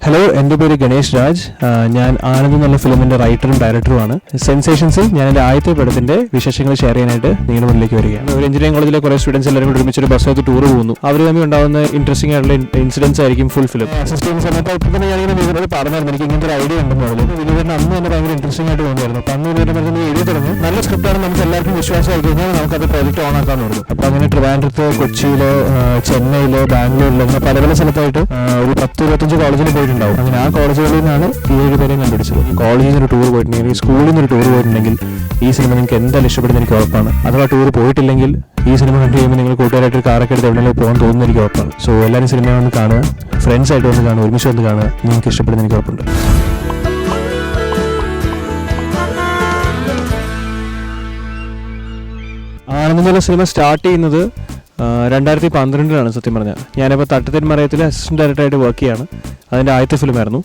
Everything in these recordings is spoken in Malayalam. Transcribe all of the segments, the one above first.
ഹലോ, എൻ്റെ പേര് ഗണേഷ് രാജ്. ഞാൻ ആനന്ദ് എന്നുള്ള ഫിലിമിൻ്റെ റൈറ്ററും ഡയറക്ടറുമാണ്. സെൻസേഷൻസിൽ ഞാൻ എൻ്റെ ആദ്യത്തെ പടത്തിൻ്റെ വിശേഷങ്ങൾ ഷെയർ ചെയ്യാനായിട്ട് നിങ്ങളുടെ മുന്നിലേക്ക് വരികയാണ്. ഒരു എഞ്ചിനീയറിംഗ് കോളേജിലെ കുറേ സ്റ്റുഡൻസ് എല്ലാവരും കൂടി ഒരുമിച്ചൊരു ബസ്സൊക്കെ ടൂർ പോകുന്നു. അവർ തമ്മിൽ ഉണ്ടാകുന്ന ഇൻട്രസ്റ്റിംഗ് ആയിട്ടുള്ള ഇൻസിഡൻസ് ആയിരിക്കും ഫുൾ ഫിലിം. അസിസ്റ്റ് ചെയ്യുന്ന സമയത്ത് ഇപ്പോൾ തന്നെ ഞാനിങ്ങനെ വിനോദോട് പറഞ്ഞായിരുന്നു എനിക്ക് ഇങ്ങനത്തെ ഒരു ഐഡിയ ഉണ്ടെന്ന് പറഞ്ഞു. വിനോദിന് അന്ന് തന്നെ ഭയങ്കര ഇൻട്രസ്റ്റിംഗ് ആയിട്ട് തോന്നിയായിരുന്നു. അപ്പോൾ അന്ന് വിനോദം പറഞ്ഞ് എഴുതി തുടങ്ങി. നല്ല സ്ക്രിപ്റ്റാണ്, നമുക്ക് എല്ലാവർക്കും വിശ്വാസമായി കഴിഞ്ഞാൽ നമുക്കത് പ്രോജക്റ്റ് ഓൺ ആക്കാമെന്ന് പറഞ്ഞു. അപ്പോൾ അങ്ങനെ ട്രിവാൻഡ്രത്ത്, കൊച്ചിയിലോ, ചെന്നൈയിലോ, ബാംഗ്ലൂരിലോ അങ്ങനെ പല പല സ്ഥലത്തായിട്ട് ഒരു 10-25 കോളേജിൽ പോയിട്ടുണ്ടാവും. അങ്ങനെ ആ കോളേജുകളിൽ നിന്നാണ് 7 പേരെയും കണ്ടുപിടിച്ചത്. കോളേജിൽ നിന്ന് ഒരു ടൂർ പോയിട്ടുണ്ടെങ്കിൽ, സ്കൂളിൽ നിന്ന് ഒരു ടൂർ പോയിട്ടുണ്ടെങ്കിൽ ഈ സിനിമ നിങ്ങൾക്ക് എന്തായാലും ഇഷ്ടപ്പെടുന്ന എനിക്ക് ഉറപ്പാണ്. അഥവാ ടൂർ പോയിട്ടില്ലെങ്കിൽ ഈ സിനിമ കണ്ടു കഴിയുമ്പോൾ നിങ്ങൾ കൂട്ടുകാരായിട്ട് കാറൊക്കെ എടുത്ത് എവിടെയെങ്കിലും പോകാൻ തോന്നുന്ന എനിക്ക് ഉറപ്പാണ്. സോ എല്ലാവരും സിനിമ വന്ന് കാണുക, ഫ്രണ്ട്സായിട്ട് വന്ന് കാണുക, ഒരുമിച്ച് വന്ന് കാണുക. നിങ്ങൾക്ക് ഇഷ്ടപ്പെടുന്ന എനിക്ക് ഉറപ്പുണ്ട്. ആനന്ദ് എന്നുള്ള സിനിമ സ്റ്റാർട്ട് ചെയ്യുന്നത് 2012 സത്യം പറഞ്ഞാൽ. ഞാനിപ്പോൾ തട്ടത്തിന്മറയത്തിൽ അസിസ്റ്റന്റ് ഡയറക്ടറായിട്ട് വർക്ക് ചെയ്യാണ്. അതിൻ്റെ ആദ്യത്തെ ഫിലിമായിരുന്നു.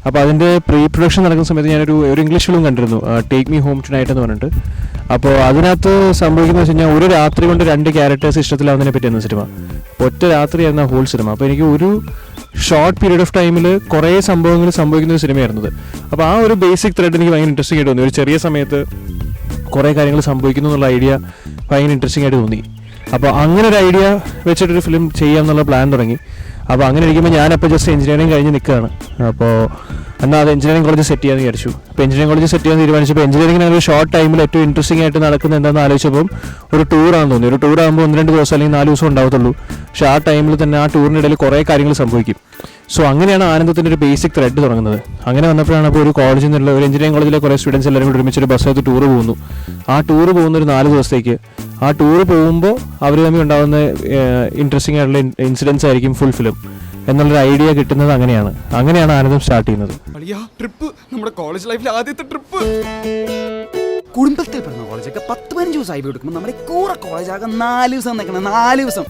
അപ്പോൾ അതിൻ്റെ പ്രീ പ്രൊഡക്ഷൻ നടക്കുന്ന സമയത്ത് ഞാനൊരു ഇംഗ്ലീഷ് ഫിലിം കണ്ടിരുന്നു, take me home tonight എന്ന് പറഞ്ഞിട്ട്. അപ്പോൾ അതിനകത്ത് സംഭവിക്കുന്നത് വെച്ച് കഴിഞ്ഞാൽ ഒരു രാത്രി കൊണ്ട് 2 ക്യാരക്ടേഴ്സ് ഇഷ്ടത്തിലാവുന്നതിനെ പറ്റിയാണ് സിനിമ. ഒറ്റ രാത്രിയായിരുന്നു ആ ഹോൾ സിനിമ. അപ്പോൾ എനിക്ക് ഒരു ഷോർട്ട് പീരീഡ് ഓഫ് ടൈമിൽ കുറേ സംഭവങ്ങൾ സംഭവിക്കുന്ന ഒരു സിനിമയായിരുന്നത്. അപ്പോൾ ആ ഒരു ബേസിക് ത്രെഡ് എനിക്ക് ഭയങ്കര ഇൻട്രസ്റ്റിംഗ് ആയിട്ട് തോന്നി. ഒരു ചെറിയ സമയത്ത് കുറേ കാര്യങ്ങൾ സംഭവിക്കുന്നു എന്നുള്ള ഐഡിയ ഭയങ്കര ഇൻട്രസ്റ്റിംഗ് ആയിട്ട് തോന്നി. അപ്പോൾ അങ്ങനെ ഒരു ഐഡിയ വെച്ചിട്ടൊരു ഫിലിം ചെയ്യാമെന്നുള്ള പ്ലാൻ തുടങ്ങി. അപ്പോൾ അങ്ങനെ ഇരിക്കുമ്പോൾ ഞാനപ്പോൾ ജസ്റ്റ് എഞ്ചിനീയറിംഗ് കഴിഞ്ഞ് നിൽക്കുകയാണ്. അപ്പോൾ എന്നാൽ അത് എഞ്ചിനീയറിംഗ് കോളേജ് സെറ്റ് ചെയ്യാമെന്ന് വിചാരിച്ചു. അപ്പോൾ എഞ്ചിനീയറിംഗ് കോളേജ് സെറ്റ് ചെയ്യാൻ തീരുമാനിച്ചപ്പോൾ എഞ്ചിനീയറിംഗിന് ഒരു ഷോർട്ട് ടൈമിൽ ഏറ്റവും ഇൻട്രസ്റ്റിംഗ് ആയിട്ട് നടക്കുന്നത് എന്താണെന്ന് ആലോചിച്ചപ്പം ഒരു ടൂറാണെന്ന് തോന്നി. ഒരു ടൂറാകുമ്പോൾ 1-2 ദിവസം അല്ലെങ്കിൽ 4 ദിവസം ഉണ്ടാകത്തുള്ളൂ. പക്ഷേ ആ ടൈമിൽ തന്നെ ആ ടൂറിനിടയിൽ കുറേ കാര്യങ്ങൾ സംഭവിക്കും. സോ അങ്ങനെയാണ് ആനന്ദത്തിൻ്റെ ഒരു ബേസിക് ത്രെഡ് തുടങ്ങുന്നത്. അങ്ങനെ വന്നപ്പോഴാണ് അപ്പോൾ ഒരു കോളേജിൽ നിന്നുള്ള ഒരു എഞ്ചിനീയറിംഗ് കോളേജിലെ കുറേ സ്റ്റുഡൻസ് എല്ലാവരും കൂടി ഒരുമിച്ചൊരു ബസ്സെടുത്ത് ടൂർ പോകുന്നു. ആ ടൂർ പോകുന്ന ഒരു 4 ദിവസത്തേക്ക്. ആ ടൂർ പോകുമ്പോൾ അവർ തമ്മിൽ ഉണ്ടാകുന്ന ഇൻട്രസ്റ്റിംഗ് ആയിട്ടുള്ള ഇൻസിഡൻസ് ആയിരിക്കും ഫുൾ ഫിലിം എന്നുള്ളൊരു ഐഡിയ കിട്ടുന്നത് അങ്ങനെയാണ് ആനന്ദം സ്റ്റാർട്ട് ചെയ്യുന്നത്. ട്രിപ്പ്, നമ്മുടെ കോളേജ് ലൈഫിലെ ആദ്യത്തെ ട്രിപ്പ്. കുടുംബത്തിൽ പറഞ്ഞ കോളേജൊക്കെ 10-15 ദിവസമായി കൊടുക്കുമ്പോൾ നമ്മുടെ കൂറ കോളേജാകെ 4 ദിവസം നിൽക്കണം. 4 ദിവസം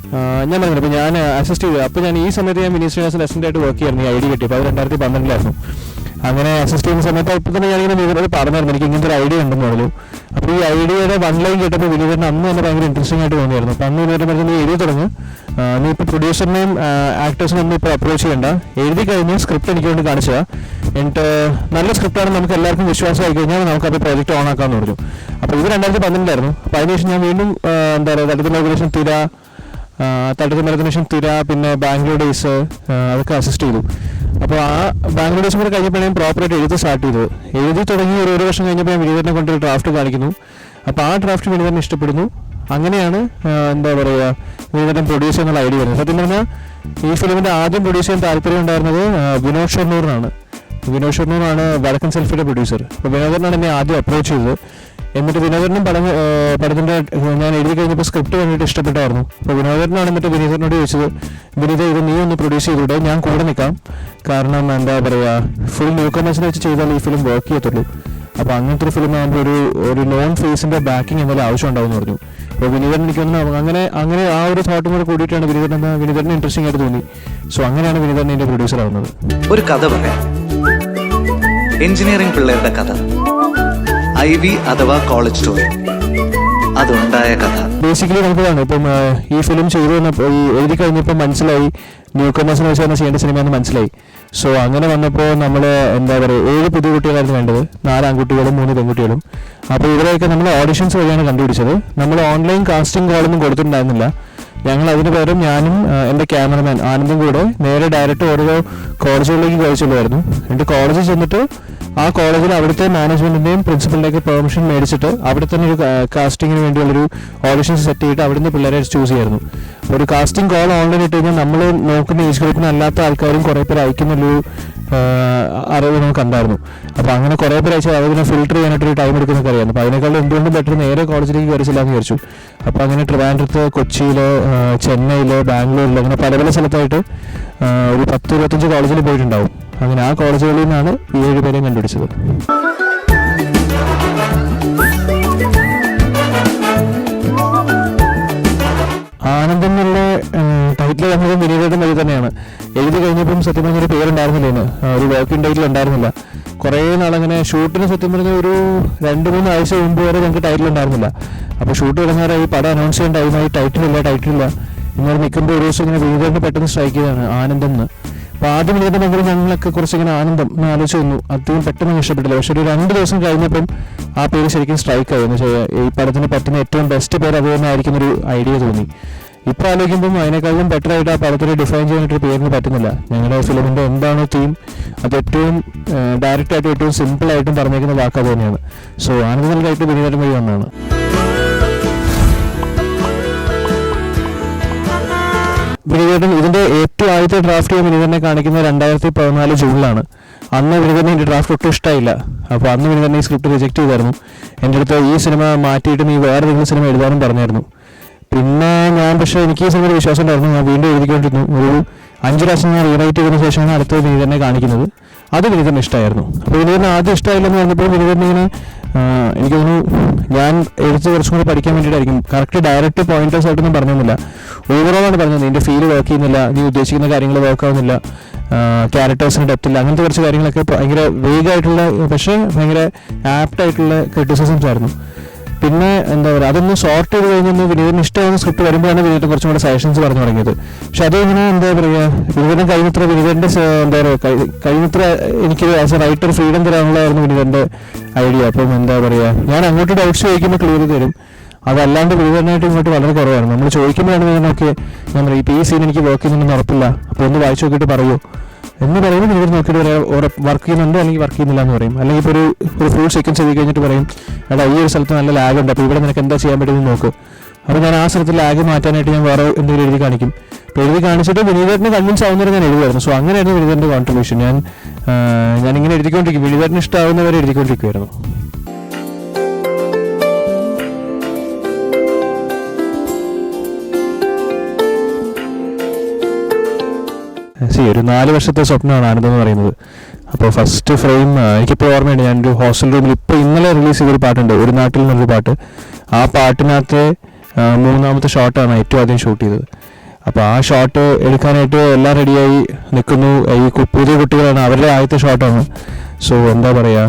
ഞാൻ പറഞ്ഞു. അപ്പോൾ ഞാൻ അസിസ്റ്റ് ചെയ്തു. അപ്പോൾ ഞാൻ ഈ സമയത്ത് ഞാൻ മിനി ശ്രീനിവാസൻ അസിസ്റ്റന്റ് ആയിട്ട് വർക്ക് ചെയ്യായിരുന്നു. ഈ ഐഡിയ കിട്ടിയപ്പോൾ അത് 2012 അങ്ങനെ അസിസ്റ്റ് ചെയ്യുന്ന സമയത്ത് ഇപ്പോൾ തന്നെ ഞാനിങ്ങനെ വിനോദോട് പറഞ്ഞായിരുന്നു എനിക്ക് ഇങ്ങനത്തെ ഒരു ഐഡിയ ഉണ്ടെന്ന് പറഞ്ഞു. അപ്പോൾ ഈ ഐഡിയയുടെ 1 ലൈൻ കേട്ടപ്പോൾ വിനോദിന് അന്ന് തന്നെ ഭയങ്കര ഇൻട്രസ്റ്റിംഗ് ആയിട്ട് തോന്നിയായിരുന്നു. അപ്പോൾ അന്ന് വിനോദം പറഞ്ഞ് നീ എഴുതി തുടങ്ങി, നീ ഇപ്പോൾ പ്രൊഡ്യൂസറിനെയും ആക്ടേഴ്സിനെയും ഇപ്പോൾ അപ്രോച്ച് ചെയ്യേണ്ട, എഴുതി കഴിഞ്ഞ് സ്ക്രിപ്റ്റ് എനിക്ക് വേണ്ടി കാണിച്ചാൽ എന്നിട്ട് നല്ല സ്ക്രിപ്റ്റാണ്, നമുക്ക് എല്ലാവർക്കും വിശ്വാസമായി കഴിഞ്ഞാൽ നമുക്കത് പ്രോജക്റ്റ് ഓൺ ആക്കാമെന്ന് പറഞ്ഞു. അപ്പോൾ ഇത് 2012 അപ്പോൾ അതിനുശേഷം ഞാൻ വീണ്ടും എന്താ പറയുക തട്ടത്തിമരത്തിന് ശേഷം തിര, പിന്നെ ബാംഗ്ലൂർ ഡേയ്സ് അതൊക്കെ അസിസ്റ്റ് ചെയ്തു. അപ്പോൾ ആ ബാംഗ്ലൂർ ഡേയ്സ് കൂടെ കഴിഞ്ഞപ്പോഴാണ് പ്രോപ്പറായിട്ട് എഴുതി സ്റ്റാർട്ട് ചെയ്തത്. എഴുതി തുടങ്ങി ഒരു വർഷം കഴിഞ്ഞപ്പോൾ ഞാൻ വിനീതനെ കൊണ്ടൊരു ഡ്രാഫ്റ്റ് കാണിക്കുന്നു. അപ്പോൾ ആ ഡ്രാഫ്റ്റ് വിനീതനെ ഇഷ്ടപ്പെടുന്നു. അങ്ങനെയാണ് എന്താ പറയുക വിനീതൻ പ്രൊഡ്യൂസ് ചെയ്യുന്നുള്ള ഐഡിയ വരുന്നത്. സത്യം പറഞ്ഞാൽ ഈ ഫിലിമിൻ്റെ ആദ്യം പ്രൊഡ്യൂസ് ചെയ്യാൻ താല്പര്യം ഉണ്ടായിരുന്നത് വിനോദ് ഷൊർണൂറാണ് വടക്കൻ സെൽഫിയുടെ പ്രൊഡ്യൂസർ. അപ്പോൾ വിനോദനാണ് എന്നെ ആദ്യം അപ്രോച്ച് ചെയ്തത്. എന്നിട്ട് വിനോദനും പടത്തിൻ്റെ ഞാൻ എഴുതി കഴിഞ്ഞപ്പോൾ സ്ക്രിപ്റ്റ് കണ്ടിട്ട് ഇഷ്ടപ്പെട്ടായിരുന്നു. അപ്പോൾ വിനോദനാണ് എന്നിട്ട് വിനീതനോട് ചോദിച്ചത്, വിനീത ഇത് നീ ഒന്ന് പ്രൊഡ്യൂസ് ചെയ്തിട്ട് ഞാൻ കൂടെ നിൽക്കാം, കാരണം എന്താ പറയുക ഫുൾ ന്യൂ കമേഴ്സിനെ വെച്ച് ചെയ്താൽ ഈ ഫിലിം വർക്ക് ചെയ്യത്തുള്ളൂ. അപ്പോൾ അങ്ങനത്തെ ഒരു ഫിലിം ആകുമ്പോൾ ഒരു നോൺ ഫേസിൻ്റെ ബാക്കിങ് എന്തായാലും ആവശ്യം ഉണ്ടാവും എന്ന് പറഞ്ഞു. അപ്പോൾ വിനീതൻ എനിക്കൊന്ന് അങ്ങനെ ആ ഒരു തോട്ടും കൂടെ കൂടിയിട്ടാണ് വിനീതനെ ഇൻട്രസ്റ്റിംഗ് ആയിട്ട് തോന്നി. സോ അങ്ങനെയാണ് വിനീതൻ എൻ്റെ പ്രൊഡ്യൂസർ ആവുന്നത്. ഒരു കഥ പറയാം, എഞ്ചിനീയറിംഗ് പിള്ളേരുടെ കഥ, IV അഥവാ കോളേജ് സ്റ്റോറി, അതുണ്ടായ കഥ. ബേസിക്കലി നമുക്കതാണ് ഇപ്പം ഈ ഫിലിം ചെയ്തു വന്നപ്പോൾ ഈ എഴുതി കഴിഞ്ഞപ്പോൾ മനസ്സിലായി ന്യൂ കമേഴ്സിനെ വെച്ച് തന്നെ ചെയ്യേണ്ട സിനിമയെന്ന് മനസ്സിലായി. സോ അങ്ങനെ വന്നപ്പോൾ നമ്മൾ എന്താ പറയുക 7 പുതിയ കുട്ടികളായിരുന്നു വേണ്ടത്, 4 ആൺകുട്ടികളും 3 പെൺകുട്ടികളും. അപ്പോൾ ഇവരെയൊക്കെ നമ്മൾ ഓഡിഷൻസ് വഴിയാണ് കണ്ടുപിടിച്ചത്. നമ്മൾ ഓൺലൈൻ കാസ്റ്റിംഗ് കോളൊന്നും കൊടുത്തിട്ടുണ്ടായിരുന്നില്ല. ഞങ്ങൾ അതിന് പകരം ഞാനും എൻ്റെ ക്യാമറമാൻ ആനന്ദും കൂടെ നേരെ ഡയറക്റ്റ് ഓരോ കോളേജുകളിലേക്ക് കഴിച്ചുള്ളായിരുന്നു. എന്നിട്ട് കോളേജിൽ ചെന്നിട്ട് ആ കോളേജിൽ അവിടുത്തെ മാനേജ്മെൻറ്റിൻ്റെയും പ്രിൻസിപ്പലിൻ്റെയൊക്കെ പെർമിഷൻ മേടിച്ചിട്ട് അവിടെ തന്നെ ഒരു കാസ്റ്റിങ്ങിന് വേണ്ടിയുള്ളൊരു ഓഡിഷൻസ് സെറ്റ് ചെയ്തിട്ട് അവിടുന്ന് പിള്ളേരെ ചൂസ് ചെയ്യായിരുന്നു. ഒരു കാസ്റ്റിംഗ് കോൾ ഓൺലൈൻ ഇട്ട് കഴിഞ്ഞാൽ നമ്മൾ നോക്കുന്ന ഏജ് ഗ്രൂപ്പിന് അല്ലാത്ത ആൾക്കാരും കുറേ പേര് അയക്കുന്നൊരു അറിവ് നമുക്ക് ഉണ്ടായിരുന്നു. അപ്പോൾ അങ്ങനെ കുറേ പേര് അയച്ചാൽ അതിനെ ഫിൽട്ടർ ചെയ്യാനായിട്ടൊരു ടൈം എടുക്കുന്നൊക്കെ അറിയായിരുന്നു. അപ്പോൾ അതിനേക്കാളും എന്തുകൊണ്ടും ബെറ്റർ നേരെ കോളേജിലേക്ക് കയറിച്ചില്ലാന്ന് വിചാരിച്ചു. അപ്പോൾ അങ്ങനെ ട്രിവാൻഡ്രത്ത്, കൊച്ചിയിലോ, ചെന്നൈയിലോ, ബാംഗ്ലൂരിലോ അങ്ങനെ പല പല സ്ഥലത്തായിട്ട് ഒരു 10-25 കോളേജിൽ പോയിട്ടുണ്ടാവും. അങ്ങനെ ആ കോളേജുകളിൽ നിന്നാണ് ഈ 7 പേരെയും കണ്ടുപിടിച്ചത്. ആനന്ദം എന്നുള്ള ടൈറ്റിൽ വന്നത് വിനീതയുടെ വഴി തന്നെയാണ്. എഴുതി കഴിഞ്ഞപ്പം സത്യം പറഞ്ഞൊരു പേരുണ്ടായിരുന്നില്ല, ഒരു വർക്കിംഗ് ടൈറ്റിൽ ഉണ്ടായിരുന്നില്ല. കുറേ നാളങ്ങനെ ഷൂട്ടിന് സത്യം പറഞ്ഞ ഒരു 2-3 ആഴ്ച മുമ്പ് വരെ ഞങ്ങൾക്ക് ടൈറ്റിൽ ഉണ്ടായിരുന്നില്ല. അപ്പോൾ ഷൂട്ട് തുടങ്ങാറായി, പടം അനൗൺസ് ചെയ്യാൻ ടൈമായി, ടൈറ്റിലില്ല. ഇങ്ങനെ നിൽക്കുമ്പോൾ ഒരു ദിവസം ഇങ്ങനെ വിനീതനെ പെട്ടെന്ന് സ്ട്രൈക്ക് ചെയ്തതാണ് ആനന്ദം എന്ന്. അപ്പോൾ ആദ്യം ഇതിൻ്റെ ഭയങ്കര ഞങ്ങളൊക്കെ കുറച്ചിങ്ങനെ ആനന്ദം എന്ന് ആലോചിച്ച് വന്നു. അധികം പെട്ടെന്ന് ഇഷ്ടപ്പെട്ടില്ല. പക്ഷെ ഒരു 2 ദിവസം കഴിഞ്ഞപ്പം ആ പേര് ശരിക്കും സ്ട്രൈക്ക് ആയി. എന്ന് വെച്ചാൽ ഈ പടത്തിന് പറ്റുന്ന ഏറ്റവും ബെസ്റ്റ് പേര് അത് തന്നെ ആയിരിക്കുന്നൊരു ഐഡിയ തോന്നി. ഇപ്പോൾ ആലോചിക്കുമ്പം അതിനേക്കാളും ബെറ്റർ ആയിട്ട് ആ പടത്തിനെ ഡിഫൈൻ ചെയ്യാനായിട്ടൊരു പേരിന് പറ്റുന്നില്ല. ഞങ്ങളുടെ ഫിലിമിൻ്റെ എന്താണോ തീം അത് ഏറ്റവും ഡയറക്റ്റായിട്ടും ഏറ്റവും സിമ്പിളായിട്ടും പറഞ്ഞേക്കുന്ന വാക്ക് അത് തന്നെയാണ്. സോ ആനന്ദമായിട്ട് വിനീതൻ വഴി വന്നതാണ്. വിനീതൻ ഇതിൻ്റെ ഏറ്റവും ആദ്യത്തെ ഡ്രാഫ്റ്റ് വിനീതനെ കാണിക്കുന്നത് 2014 ജൂണിലാണ്. അന്ന് വിനീതനെ എൻ്റെ ഡ്രാഫ്റ്റ് ഒട്ടും ഇഷ്ടമായില്ല. അപ്പോൾ അന്ന് വിനീതനെ ഈ സ്ക്രിപ്റ്റ് റിജക്റ്റ് ചെയ്തായിരുന്നു. എൻ്റെ അടുത്ത് ഈ സിനിമ മാറ്റിയിട്ട് നീ വേറെ ഏതെങ്കിലും സിനിമ എഴുതാനും പറഞ്ഞായിരുന്നു. പിന്നെ ഞാൻ പക്ഷേ എനിക്ക് ഈ സിനിമയിൽ വിശ്വാസം ഉണ്ടായിരുന്നു. ഞാൻ വീണ്ടും എഴുതിക്കൊണ്ടിരുന്നു. ഒരു 5 പ്രാവശ്യം ഞാൻ റീറൈറ്റ് ചെയ്തതിനു ശേഷമാണ് അടുത്ത വിനീതനെ കാണിക്കുന്നത്. അത് വിനീതന് ഇഷ്ടമായിരുന്നു. അപ്പോൾ വിനീതന് ആദ്യം ഇഷ്ടമായില്ലെന്ന് പറഞ്ഞപ്പോൾ വിനീതൻ ഇങ്ങനെ എനിക്ക് തോന്നുന്നു ഞാൻ എഴുത്ത് കുറച്ചും കൂടി പഠിക്കാൻ വേണ്ടിയിട്ടായിരിക്കും. കറക്റ്റ് ഡയറക്റ്റ് പോയിന്റേഴ്സ് ആയിട്ടൊന്നും പറഞ്ഞൊന്നുമില്ല. ഓവറോളാണ് പറഞ്ഞത്. നിൻ്റെ ഫീല് വർക്ക് ചെയ്യുന്നില്ല, നീ ഉദ്ദേശിക്കുന്ന കാര്യങ്ങൾ വർക്ക് ആവുന്നില്ല, ക്യാരക്ടേഴ്സിന് ഡെപ്തില്ല, അങ്ങനത്തെ കുറച്ച് കാര്യങ്ങളൊക്കെ ഭയങ്കര വേഗമായിട്ടുള്ള പക്ഷേ ഭയങ്കര ആപ്റ്റായിട്ടുള്ള ക്രിറ്റിസിസംസ് ആയിരുന്നു. പിന്നെ എന്താ പറയുക, അതൊന്ന് സോർട്ട് ചെയ്ത് കഴിഞ്ഞൊന്ന് വിനീതന് ഇഷ്ടമാകുന്ന സ്ക്രിപ്റ്റ് വരുമ്പോഴാണ് വിനീതൻ കുറച്ചും കൂടെ സജഷൻസ് പറഞ്ഞു തുടങ്ങിയത്. പക്ഷെ അതിങ്ങനെ എന്താ പറയുക, വിനീതൻ കഴിയുന്നത്ര വിനീതൻ്റെ എന്താ പറയുക കഴിയുന്നത്ര എനിക്ക് ആസ് എ റൈറ്റർ ഫ്രീഡം തരാനുള്ളതായിരുന്നു വിനീതൻ്റെ ഐഡിയ. അപ്പം എന്താ പറയുക, ഞാൻ അങ്ങോട്ട് ഡൗട്ട്സ് ചോദിക്കുമ്പോൾ ക്ലിയർ തരും. അതല്ലാണ്ട് വിനീതനായിട്ട് ഇങ്ങോട്ട് വളരെ കുറവായിരുന്നു. നമ്മൾ ചോദിക്കുമ്പോഴാണ് വിനീതനൊക്കെ ഞാൻ പറയും ഇപ്പോൾ ഈ സീൻ എനിക്ക് വർക്ക് ചെയ്യുന്നുണ്ടെന്ന് ഉറപ്പില്ല, അപ്പോൾ ഒന്ന് വായിച്ചു നോക്കിയിട്ട് പറയുമോ എന്ന് പറയുമ്പോൾ വിനീതൻ നോക്കിയിട്ട് പറയാം വർക്ക് ചെയ്യുന്നുണ്ടോ അല്ലെങ്കിൽ വർക്ക് ചെയ്യുന്നില്ല എന്ന് പറയും. അല്ലെങ്കിൽ ഇപ്പോൾ ഒരു ഫുൾ സെക്കൻഡ്സ് എഴുതി കഴിഞ്ഞിട്ട് പറയും എടാ ഈ ഒരു സ്ഥലത്ത് നല്ല ലാഗ് ഉണ്ട്, അപ്പോൾ ഇവിടെ നിനക്ക് എന്താ ചെയ്യാൻ പറ്റുമെന്ന് നോക്ക്. അപ്പോൾ ഞാൻ ആ സ്ഥലത്ത് ലാഗ് മാറ്റാനായിട്ട് ഞാൻ വേറെ എന്തെങ്കിലും എഴുതി കാണിക്കും. അപ്പോൾ എഴുതി കാണിച്ചിട്ട് വിനീതന് കൺവിൻസ് ആവുന്നവരെ ഞാൻ എഴുതുമായിരുന്നു. സോ അങ്ങനെയായിരുന്നു വിനീതൻ്റെ കോൺട്രിബ്യൂഷൻ. ഞാനിങ്ങനെ എഴുതിക്കൊണ്ടിരിക്കും, വിനീതന് ഇഷ്ടമാവുന്നവരെ എഴുതിക്കൊണ്ടിരിക്കുമായിരുന്നു. ഒരു 4 വർഷത്തെ സ്വപ്നമാണ് ആനന്ദം എന്ന് പറയുന്നത്. അപ്പോൾ ഫസ്റ്റ് ഫ്രെയിം എനിക്കിപ്പോൾ ഓർമ്മയുണ്ട്. ഞാനൊരു ഹോസ്റ്റൽ റൂമിൽ ഇപ്പോൾ ഇന്നലെ റിലീസ് ചെയ്തൊരു പാട്ടുണ്ട്, ഒരു നാട്ടിൽ നിന്നൊരു പാട്ട്. ആ പാട്ടിനകത്തെ 3ാമത്തെ ഷോട്ടാണ് ഏറ്റവും ആദ്യം ഷൂട്ട് ചെയ്തത്. അപ്പോൾ ആ ഷോട്ട് എടുക്കാനായിട്ട് എല്ലാം റെഡിയായി നിൽക്കുന്നു. ഈ പുതിയ കുട്ടികളാണ്, അവരുടെ ആദ്യത്തെ ഷോട്ടാണ്. സോ എന്താ പറയുക,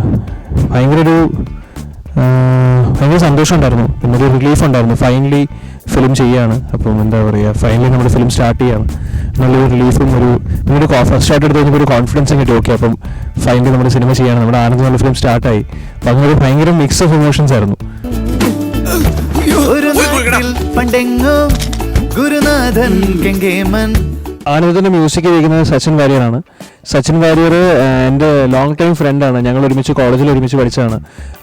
ഭയങ്കര സന്തോഷം ഉണ്ടായിരുന്നു. പിന്നെ ഒരു റിലീഫ് ഉണ്ടായിരുന്നു. ഫൈനലി ഫിലിം ചെയ്യുകയാണ്. അപ്പം എന്താ പറയുക, ഫൈനലി നമ്മുടെ ഫിലിം സ്റ്റാർട്ട് ചെയ്യാണ് നല്ലൊരു റിലീഫും പിന്നീട് ഫസ്റ്റ് ഷോട്ട് എടുത്ത് കഴിഞ്ഞപ്പോൾ ഒരു കോൺഫിഡൻസും കിട്ടി. ഓക്കെ, അപ്പം ഫൈനലി നമ്മുടെ സിനിമ ചെയ്യാണ്, നമ്മുടെ ആനന്ദ് നല്ല ഫിലിം സ്റ്റാർട്ടായി. അപ്പം അങ്ങനെ ഒരു ഭയങ്കര മിക്സ് ഓഫ് ഇമോഷൻസ് ആയിരുന്നു. ആനന്ദത്തിൻ്റെ മ്യൂസിക് ചെയ്തിരിക്കുന്നത് സച്ചിൻ വാര്യറാണ്. സച്ചിൻ വാര്യർ എൻ്റെ ലോങ് ടൈം ഫ്രണ്ടാണ്. ഞങ്ങൾ ഒരുമിച്ച് കോളേജിൽ ഒരുമിച്ച് പഠിച്ചതാണ്.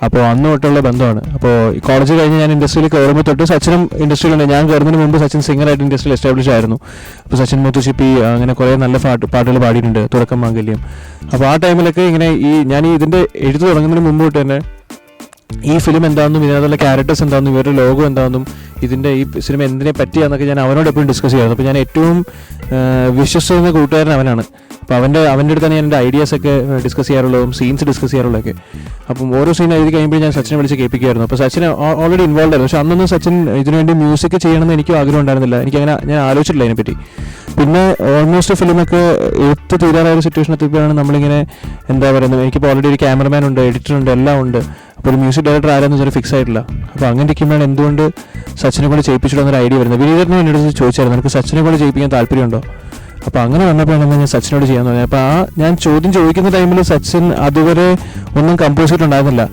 അപ്പോൾ അന്ന് തൊട്ടുള്ള ബന്ധമാണ്. അപ്പോൾ കോളേജ് കഴിഞ്ഞ് ഞാൻ ഇൻഡസ്ട്രിയിൽ കയറുമ്പോൾ തൊട്ട് സച്ചിനും ഇൻഡസ്ട്രിയിലുണ്ട്. ഞാൻ കയറുന്നതിന് മുമ്പ് സച്ചിൻ സിംഗറായിട്ട് ഇൻഡസ്ട്രിയിൽ എസ്റ്റാബ്ലിഷ് ആയിരുന്നു. അപ്പോൾ സച്ചിൻ മുത്തുച്ചിപ്പി അങ്ങനെ കുറേ നല്ല പാട്ടുകൾ പാടിയിട്ടുണ്ട്, തുടക്കം മാംഗല്യം. അപ്പോൾ ആ ടൈമിലൊക്കെ ഇങ്ങനെ ഞാൻ ഇതിൻ്റെ എഴുത്ത് തുടങ്ങുന്നതിന് മുമ്പ് തൊട്ട് തന്നെ ഈ ഫിലിം എന്താണെന്നും ഇതിനകത്തുള്ള ക്യാരക്ടേഴ്സ് എന്താണെന്നും ഇവരുടെ ലോഗോ എന്താണെന്നും ഇതിൻ്റെ ഈ സിനിമ എന്തിനെ പറ്റിയാന്നൊക്കെ ഞാൻ അവനോട് എപ്പോഴും ഡിസ്കസ് ചെയ്യായിരുന്നു. അപ്പോൾ ഞാൻ ഏറ്റവും വിശ്വസിക്കുന്ന കൂട്ടുകാരൻ അവനാണ്. അപ്പോൾ അവൻ്റെ അടുത്താണ് ഞാൻ എൻ്റെ ഐഡിയാസൊക്കെ ഡിസ്കസ് ചെയ്യാറുള്ളതും സീൻസ് ഡിസ്കസ് ചെയ്യാറുള്ളതൊക്കെ. അപ്പം ഓരോ സീൻ എഴുതി കഴിയുമ്പോൾ ഞാൻ സച്ചിനെ വിളിച്ച് കേൾപ്പിക്കുമായിരുന്നു. അപ്പോൾ സച്ചിൻ ഓൾറെഡി ഇൻവോൾവ് ആയിരുന്നു. പക്ഷേ അന്നൊന്നും സച്ചിൻ ഇതിനുവേണ്ടി മ്യൂസിക് ചെയ്യണമെന്ന് എനിക്കും ആഗ്രഹം ഉണ്ടായിരുന്നില്ല. ഞാൻ ആലോചിച്ചിട്ടില്ല അതിനെപ്പറ്റി. പിന്നെ ഓൾമോസ്റ്റ് ഫിലിമൊക്കെ എഴുത്ത് തീരാറായ ഒരു സിറ്റുവേഷൻ എത്തിയപ്പോഴാണ് നമ്മളിങ്ങനെ എന്താ പറയുന്നത്, എനിക്കിപ്പോൾ ഓൾറെഡി ഒരു ക്യാമറമാൻ ഉണ്ട്, എഡിറ്റർ ഉണ്ട്, എല്ലാം ഉണ്ട്. അപ്പോൾ ഒരു മ്യൂസിക് ഡയറക്ടർ ആരാന്ന് വെച്ചാൽ ഫിക്സ് ആയിട്ടില്ല. അപ്പോൾ അങ്ങനെ ഇരിക്കുമ്പോഴാണ് എന്തുകൊണ്ട് സച്ചിനെ കൊണ്ട് ചെയ്യിപ്പിച്ചിടുന്നൊരു ഐഡിയ വരുന്നത്. വിനീതനെ എൻ്റെ അടുത്ത് ചോദിച്ചായിരുന്നു നിനക്ക് സച്ചിനെ കൊണ്ട് ചെയ്യിപ്പിക്കാൻ താല്പര്യമുണ്ടോ. അപ്പോൾ അങ്ങനെ വന്നപ്പോഴാണ് ഞാൻ സച്ചിനോട് ചെയ്യാൻ തോന്നിയത്. അപ്പോൾ ഞാൻ ചോദിക്കുന്ന ടൈമിൽ സച്ചിൻ അതുവരെ ഒന്നും കമ്പോസ് ചെയ്തിട്ടുണ്ടായിരുന്നില്ല.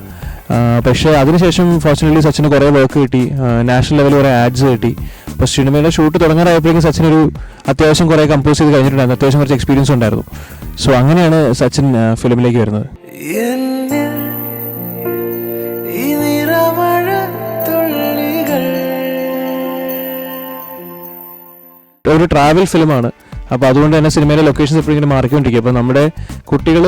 പക്ഷേ അതിനുശേഷം ഫോർച്യുനേറ്റ്ലി സച്ചിന് കുറേ വർക്ക് കിട്ടി, നാഷണൽ ലെവലിൽ കുറേ ആഡ്സ് കിട്ടി. അപ്പോൾ സിനിമയുടെ ഷൂട്ട് തുടങ്ങാറായപ്പോഴേക്കും സച്ചിനൊരു അത്യാവശ്യം കുറേ കമ്പോസ് ചെയ്ത് കഴിഞ്ഞിട്ടുണ്ടായിരുന്നു, അത്യാവശ്യം കുറച്ച് എക്സ്പീരിയൻസ് ഉണ്ടായിരുന്നു. സോ അങ്ങനെയാണ് സച്ചിൻ ഫിലിമിലേക്ക് വരുന്നത്. ഒരു ട്രാവൽ ഫിലിമാണ്. അപ്പോൾ അതുകൊണ്ട് തന്നെ സിനിമയിലെ ലൊക്കേഷൻസ് എപ്പോഴും ഇങ്ങനെ മാറിക്കൊണ്ടിരിക്കും. അപ്പോൾ നമ്മുടെ കുട്ടികൾ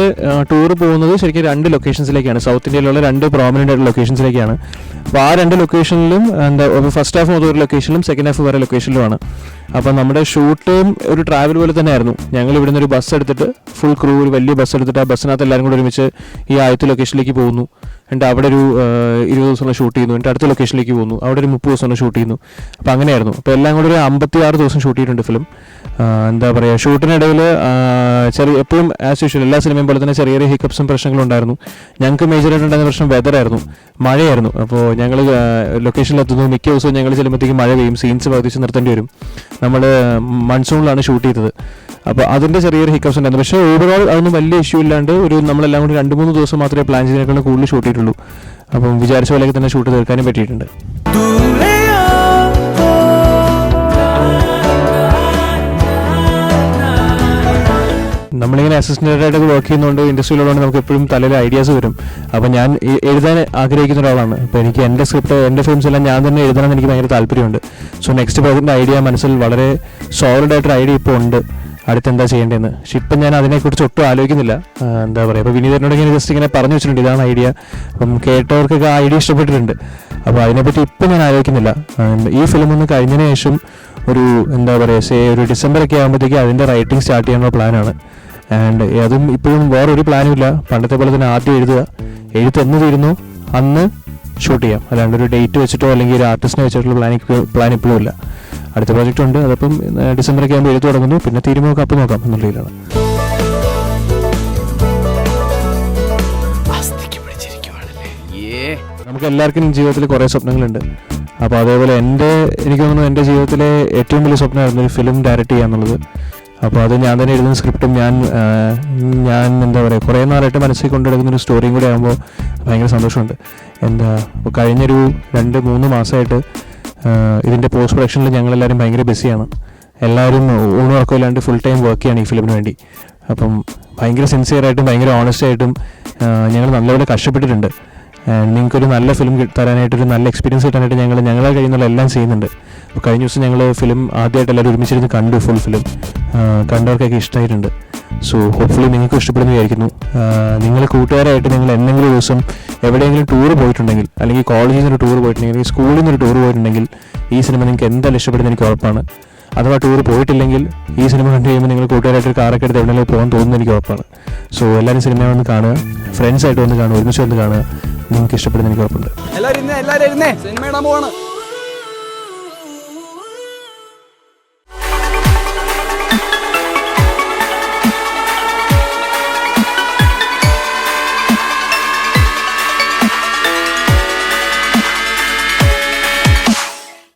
ടൂർ പോകുന്നത് ശരിക്കും 2 ലൊക്കേഷൻസിലേക്കാണ്. സൗത്ത് ഇന്ത്യയിലുള്ള 2 പ്രോമിനൻ്റ് ആയിട്ടുള്ള ലൊക്കേഷൻസിലേക്കാണ്. അപ്പോൾ ആ 2 ലൊക്കേഷനിലും ഫസ്റ്റ് ഹാഫ് മുതൽ ഒരു ലൊക്കേഷനിലും സെക്കൻഡ് ഹാഫ് വേറെ ലൊക്കേഷനിലുമാണ്. അപ്പോൾ നമ്മുടെ ഷൂട്ടും ഒരു ട്രാവൽ പോലെ തന്നെയായിരുന്നു. ഞങ്ങൾ ഇവിടുന്ന് ഒരു ബസ് എടുത്തിട്ട് ഫുൾ ക്രൂ ഒരു വലിയ ബസ് എടുത്തിട്ട് ആ ബസ്സിനകത്ത് എല്ലാവരും കൂടെ ഒരുമിച്ച് ഈ ആദ്യത്തെ ലൊക്കേഷനിലേക്ക് പോകുന്നു. എന്നിട്ട് അവിടെ ഒരു 20 ദിവസം ഷൂട്ട് ചെയ്യുന്നു. എന്നിട്ട് അടുത്ത ലൊക്കേഷനിലേക്ക് പോകുന്നു, അവിടെ ഒരു 30 ദിവസം ഷൂട്ട് ചെയ്യുന്നു. അപ്പോൾ അങ്ങനെയായിരുന്നു. അപ്പോൾ എല്ലാം കൂടെ ഒരു 56 ദിവസം ഷൂട്ട് ചെയ്തിട്ടുണ്ട് ഫിലിം. എന്താ പറയുക, ഷൂട്ടിനിടയിൽ എപ്പോഴും ആസ് യൂഷ്വൽ എല്ലാ സിനിമയും പോലെ തന്നെ ചെറിയ ഹിക്കപ്സും പ്രശ്നങ്ങളും ഉണ്ടായിരുന്നു. ഞങ്ങൾക്ക് മേജറായിട്ടുണ്ടായിരുന്ന പ്രശ്നം വെതറായിരുന്നു, മഴയായിരുന്നു. അപ്പോൾ ഞങ്ങൾ ലൊക്കേഷനിലെത്തുന്നു, മിക്ക ദിവസവും ഞങ്ങൾ ചെല്ലുമ്പോഴത്തേക്കും മഴ പെയ്യും, സീൻസ് പകുതിച്ച് നിർത്തേണ്ടി വരും. നമ്മൾ മൺസൂണിലാണ് ഷൂട്ട് ചെയ്തത്. അപ്പോൾ അതിൻ്റെ ചെറിയൊരു ഹിക്കപ്സ് ഉണ്ടായിരുന്നു. പക്ഷേ ഓവറോൾ അതൊന്നും വലിയ ഇഷ്യൂ ഇല്ലാണ്ട് ഒരു നമ്മളെല്ലാം കൂടി 2-3 ദിവസം മാത്രമേ പ്ലാൻ ചെയ്തതിനേക്കാൾ കൂടുതൽ ഷൂട്ട് ചെയ്തിട്ടുള്ളൂ. അപ്പം വിചാരിച്ച പോലെയൊക്കെ തന്നെ ഷൂട്ട് തീർക്കാനും പറ്റിയിട്ടുണ്ട്. നമ്മളിങ്ങനെ അസിസ്റ്റൻ്റ് ഡയറക്ടറായിട്ടൊക്കെ വർക്ക് ചെയ്യുന്നതുകൊണ്ട് ഇൻഡസ്ട്രിയിലുള്ളതുകൊണ്ട് നമുക്ക് എപ്പോഴും തലയിൽ ഐഡിയാസ് വരും. അപ്പോൾ ഞാൻ എഴുതാൻ ആഗ്രഹിക്കുന്ന ഒരാളാണ്. അപ്പോൾ എനിക്ക് എൻ്റെ സ്ക്രിപ്റ്റ്, എൻ്റെ ഫിലിംസ് എല്ലാം ഞാൻ തന്നെ എഴുതണമെന്ന് എനിക്ക് ഭയങ്കര താല്പര്യമുണ്ട്. സോ നെക്സ്റ്റ് പ്രോജക്റ്റിൻ്റെ ഐഡിയ മനസ്സിൽ വളരെ സോളിഡായിട്ടൊരു ഐഡിയ ഇപ്പോൾ ഉണ്ട്, അടുത്ത് എന്താ ചെയ്യേണ്ടതെന്ന്. പക്ഷെ ഇപ്പം ഞാൻ അതിനെക്കുറിച്ച് ഒട്ടും ആലോചിക്കുന്നില്ല. എന്താ പറയുക, അപ്പോൾ വിനീതനോട് ഇങ്ങനെ ജസ്റ്റ് ഇങ്ങനെ പറഞ്ഞു വെച്ചിട്ടുണ്ട് ഇതാണ് ഐഡിയ. അപ്പം കേട്ടവർക്കൊക്കെ ആ ഐഡിയ ഇഷ്ടപ്പെട്ടിട്ടുണ്ട്. അപ്പോൾ അതിനെപ്പറ്റി ഇപ്പം ഞാൻ ആലോചിക്കുന്നില്ല. ഈ ഫിലിം ഒന്ന് കഴിഞ്ഞതിന് ശേഷം ഒരു എന്താ പറയുക, ഒരു ഡിസംബറൊക്കെ ആകുമ്പോഴത്തേക്ക് അതിൻ്റെ റൈറ്റിംഗ് സ്റ്റാർട്ട് ചെയ്യാനുള്ള പ്ലാനാണ്. ആൻഡ് അതും ഇപ്പോഴും വേറൊരു പ്ലാനും ഇല്ല. പണ്ടത്തെ പോലെ തന്നെ ആദ്യം എഴുത്ത് എന്ന് തീരുന്നു അന്ന് ഷൂട്ട് ചെയ്യാം. അല്ലാണ്ട് ഒരു ഡേറ്റ് വെച്ചിട്ടോ അല്ലെങ്കിൽ ഒരു ആർട്ടിസ്റ്റിനെ വെച്ചിട്ടുള്ള പ്ലാൻ ഇപ്പോഴും ഇല്ല. അടുത്ത പ്രോജക്റ്റ് ഉണ്ട്, അതപ്പം ഡിസംബറൊക്കെ ആകുമ്പോൾ എഴുത്ത് തുടങ്ങുന്നു, പിന്നെ തീരുമാനമൊക്കെ അപ്പം നോക്കാം എന്നുള്ള രീതിയിലാണ്. നമുക്ക് എല്ലാവർക്കും ജീവിതത്തിൽ കുറേ സ്വപ്നങ്ങളുണ്ട്. അപ്പോൾ അതേപോലെ എനിക്ക് തോന്നുന്നു എൻ്റെ ജീവിതത്തിലെ ഏറ്റവും വലിയ സ്വപ്നമായിരുന്നു ഒരു ഫിലിം ഡയറക്റ്റ് ചെയ്യുക എന്നുള്ളത്. അപ്പോൾ അത് ഞാൻ തന്നെ എഴുതുന്ന സ്ക്രിപ്റ്റും ഞാൻ എന്താ പറയുക, കുറേ നാളായിട്ട് മനസ്സിൽ കൊണ്ടുനടക്കുന്നൊരു സ്റ്റോറിയും കൂടെ ആകുമ്പോൾ ഭയങ്കര സന്തോഷമുണ്ട്. അപ്പോൾ കഴിഞ്ഞൊരു 2-3 മാസമായിട്ട് ഇതിൻ്റെ പോസ്റ്റ് പ്രൊഡക്ഷനിൽ ഞങ്ങളെല്ലാവരും ഭയങ്കര ബിസിയാണ്. എല്ലാവരും ഊണുറക്കം ഇല്ലാണ്ട് ഫുൾ ടൈം വർക്ക് ചെയ്യാണ് ഈ ഫിലിമിന് വേണ്ടി. അപ്പം ഭയങ്കര സിൻസിയറായിട്ടും ഭയങ്കര ഓണസ്റ്റായിട്ടും ഞങ്ങൾ നല്ലപോലെ കഷ്ടപ്പെട്ടിട്ടുണ്ട്. നിങ്ങൾക്കൊരു നല്ല ഫിലിം തരാനായിട്ടൊരു നല്ല എക്സ്പീരിയൻസ് കിട്ടാനായിട്ട് ഞങ്ങളെ കഴിയുന്നുള്ള എല്ലാം ചെയ്യുന്നുണ്ട്. അപ്പോൾ കഴിഞ്ഞ ദിവസം ഞങ്ങൾ ഫിലിം ആദ്യമായിട്ട് എല്ലാവരും ഒരുമിച്ചിരുന്ന് കണ്ടു. ഫുൾ ഫിലിം കണ്ടവർക്കൊക്കെ ഇഷ്ടമായിട്ടുണ്ട്. സോ ഹോപ്പ്ഫുള്ളി നിങ്ങൾക്ക് ഇഷ്ടപ്പെടുന്നു വിചാരിക്കുന്നു. നിങ്ങൾ കൂട്ടുകാരായിട്ട് നിങ്ങൾ എന്തെങ്കിലും ദിവസം എവിടെയെങ്കിലും ടൂർ പോയിട്ടുണ്ടെങ്കിൽ, അല്ലെങ്കിൽ കോളേജിൽ നിന്നൊരു ടൂർ പോയിട്ടുണ്ടെങ്കിൽ, അല്ലെങ്കിൽ സ്കൂളിൽ നിന്നൊരു ടൂർ പോയിട്ടുണ്ടെങ്കിൽ ഈ സിനിമ നിങ്ങൾക്ക് എന്തായാലും ഇഷ്ടപ്പെടുന്ന എനിക്ക് ഉറപ്പാണ്. അഥവാ ടൂർ പോയിട്ടില്ലെങ്കിൽ ഈ സിനിമ കണ്ടു കഴിയുമ്പോൾ നിങ്ങൾ കൂട്ടുകാരായിട്ട് കാറൊക്കെ എടുത്ത് എവിടെയെങ്കിലും പോകാൻ തോന്നുന്നു എനിക്ക് ഉറപ്പാണ്. സോ എല്ലാവരും സിനിമ വന്ന് കാണുക, ഫ്രണ്ട്സായിട്ട് വന്ന് കാണുക, ഒരുമിച്ച് വന്ന് കാണുക. നിങ്ങൾക്ക് ഇഷ്ടപ്പെടുന്ന എനിക്ക് ഉറപ്പുണ്ട്. എല്ലാവരും സിനിമ ഇടാൻ പോവാണ്.